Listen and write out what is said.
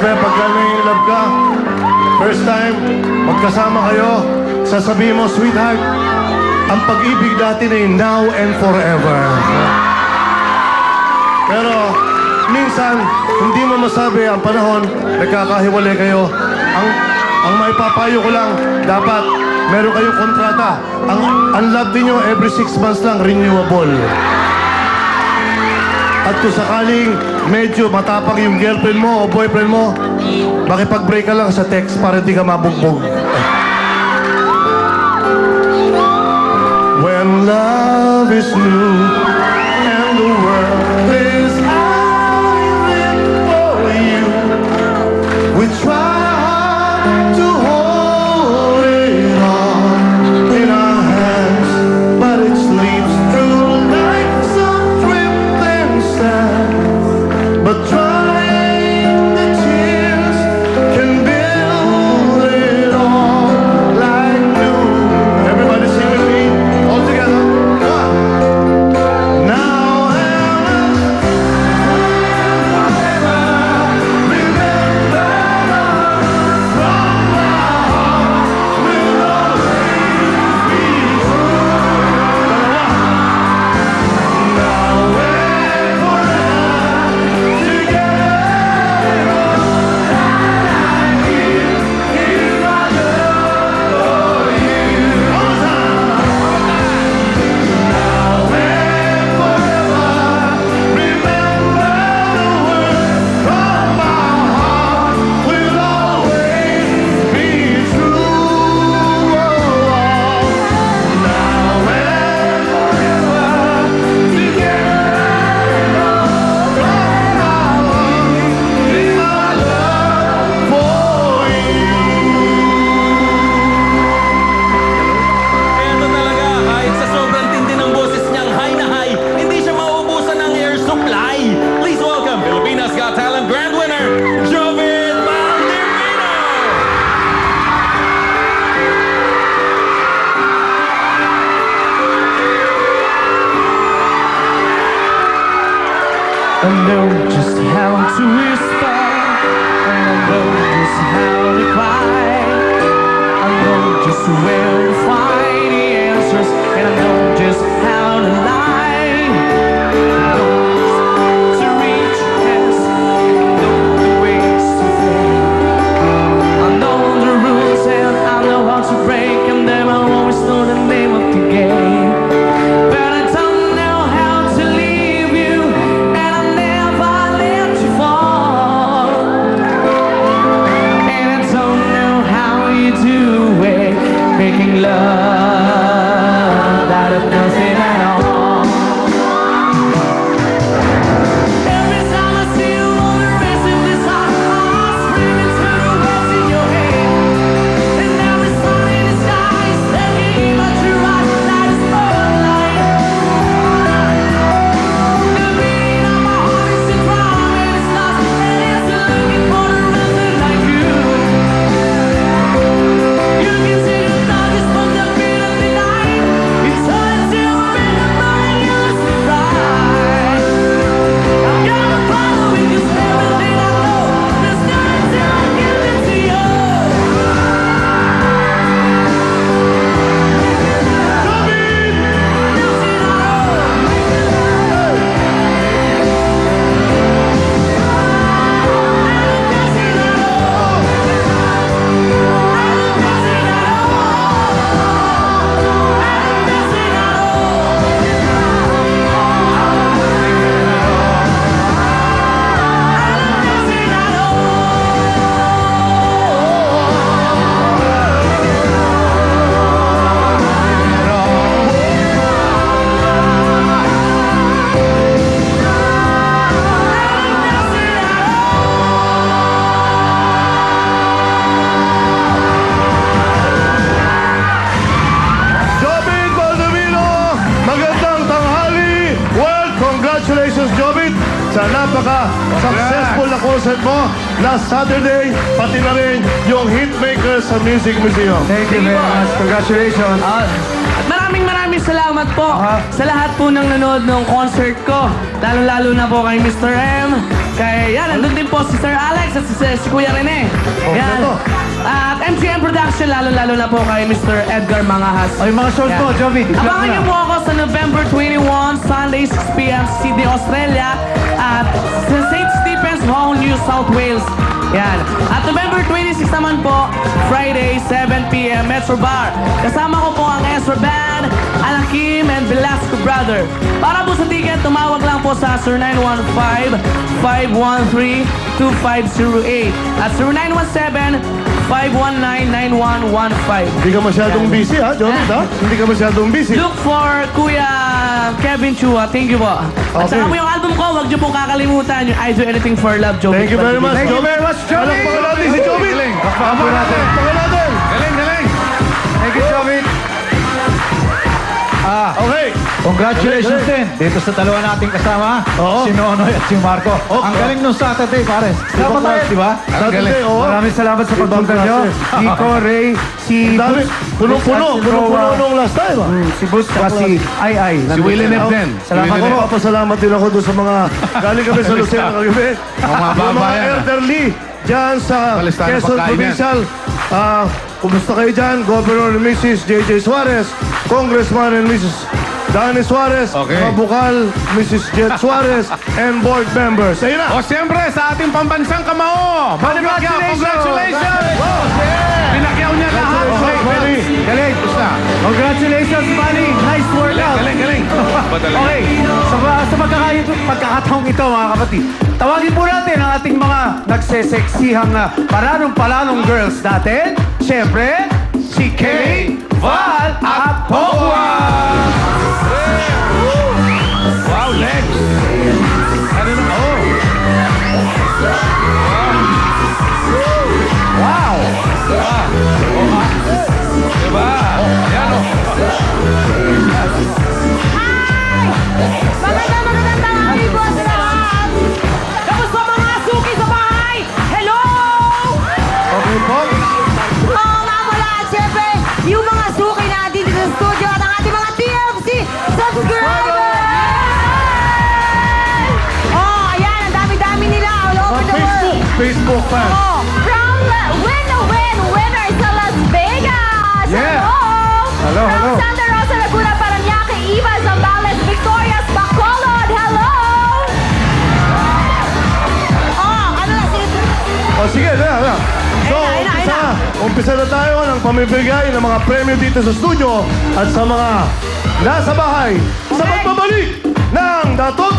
sabihin, pagka nai-love ka, first time, magkasama kayo, sasabihin mo, sweetheart, ang pag-ibig natin ay now and forever. Pero, minsan, hindi mo masabi ang panahon, nagkakahiwalay kayo. Ang maipapayo ko lang, dapat meron kayong kontrata. Ang love niyo every 6 months lang, renewable. At kung sakaling medyo matapang yung girlfriend mo o boyfriend mo, makipag-break ka lang sa text para hindi ka mabugbog. When love is new and the world is howling for you, we try hard to hold it all in our hands, but it slips through like some drifting sand. But drying the tears can build it all like new. Everybody sing with me, all together. One. Now and forever, remember from my heart will always be true. Now and forever, together, I give my love for you. One time. Now and forever, remember the words from my heart will always be true. Now and forever, together, from my heart, give my love for you. Ito talaga, kahit sa sobrang tindi ng boses niyang high na high, hindi siya mauubusan ng air supply. Please welcome Pilipinas Got Talent Grand Winner, Jovit Valdivino! I know just how to whisper, and I know just how to cry. I know just where to find the answers, and I know just how to lie. I know just to reach past, and I know the ways to fail. I know the rules and I know how to break them. Then I always know the name of the game. But I don't know how to leave you, and I never let you fall. And I don't know how you do it, making love out of nothing at all. Every time I see you on the rest of this heart, screaming to the words in your head. And every sun in the sky is taking my true eyes like a spotlight. The beating of my heart is a drum and it's lost, and it's looking for a rhythm like you. You can see the darkest from the middle of the night. It turns to a rhythm and you listen right. I'm gonna follow with you, everything I know. There's nothing till I give it to you. Jovit Valdivino, magandang tanghali. Well, congratulations, Jovit, sa napaka-successful na concert mo last Saturday, pati na rin yung Hitmaker sa Music Museum. Thank you very much. Congratulations. At maraming salamat po sa lahat po ng nanood ng concert ko. Lalo-lalo na po kay Mr. M, Kaya yan, nandun din po si Sir Alex at si Kuya Rene. Yan. Kompleto. At MCM Production, lalo-lalo na po kay Mr. Edgar Mangahas. O, yung mga shows mo, Jovi. Abangan niyo po ako sa November 21, Sunday, 6 p.m. Sydney, Australia. At sa St. Stephen's Hall, New South Wales. Yan. At November 26 naman po, Friday, 7 p.m. Metro Bar. Kasama ko po ang Ezra Band, Alan Kim, and Velasco Brother. Para po sa ticket, tumawag lang po sa 0915-513-2508 at 0917-519-9115. Hindi ka masyadong busy, ha, Jovi, ha? Hindi ka masyadong busy. Look for Kuya Kevin Chua. Thank you po. At Okay. saka po yung album ko, huwag niyo po kakalimutan yung I Do Anything for Love, Jovi. Thank you very much, Thank you very much, Jovi. Palakpakan natin si Jovi. Palakpakan po natin. Palakpakan natin. Galing, galing. Thank you, Jovi. Okay. Congratulations din dito sa dalawa nating kasama, Oo. si Nonoy at si Marco. Ang galing nung Saturday, pares. Sama tayo, di ba? Saturday, oo. Maraming salamat sa pagpunta Ibang nyo. klase. Nico, Ray, si Ang dami. Bus, Punong-puno. at si Punong-puno Roa. nung last time, ha? Si Bus, si Ay. Si Willie Nep din. Salamat Ako, po. papasalamat din ako doon sa mga galing kami sa Lucena kagabi. mga Yung mga babayan, elderly dyan sa Palistahan ng Quezon pagkain Provincial. Kumusta kayo dyan? Governor and Mrs. J.J. Suarez, Congressman and Mrs. Danny Suarez, Okay. mga bukal, Mrs. Jet Suarez, and board members. Ayun na! O siyempre, sa ating pambansang kamao, Manny Pacquiao, congratulations! Pinakyaw niya lahat. Okay, Manny. Galing. Basta. Congratulations, Manny. Nice workout. Galing, galing. Okay, sa pagkakataong ito, mga kapatid, tawagin po natin ang ating mga nagseseksihang palanong girls natin. Siyempre, si Kay, Val, at Pokwa! Wow, legs. Ano na? Oh. Wow! Diba? Yan o. Magandang tanghali po sa lahat! Kamusta mga suki sa bahay? Hello! Okay po. Oo nga mula at syempre, yung mga suki natin dito sa studio at ang ating mga TFC subscribers! Oh, ayan, ang dami-dami nila all over the world. Facebook fans. Oh, from winners sa Las Vegas! Yeah. Hello! Hello, From hello. Santa Rosa, Laguna, Parañaque, Iba, Zambales, Victorias, Bacolod! Hello! Oh, ano na sila? O sige, na. So, Ayun na. umpisa na tayo ng pamibigay ng mga premyo dito sa studio at sa mga nasa bahay sa pagbabalik ng Dato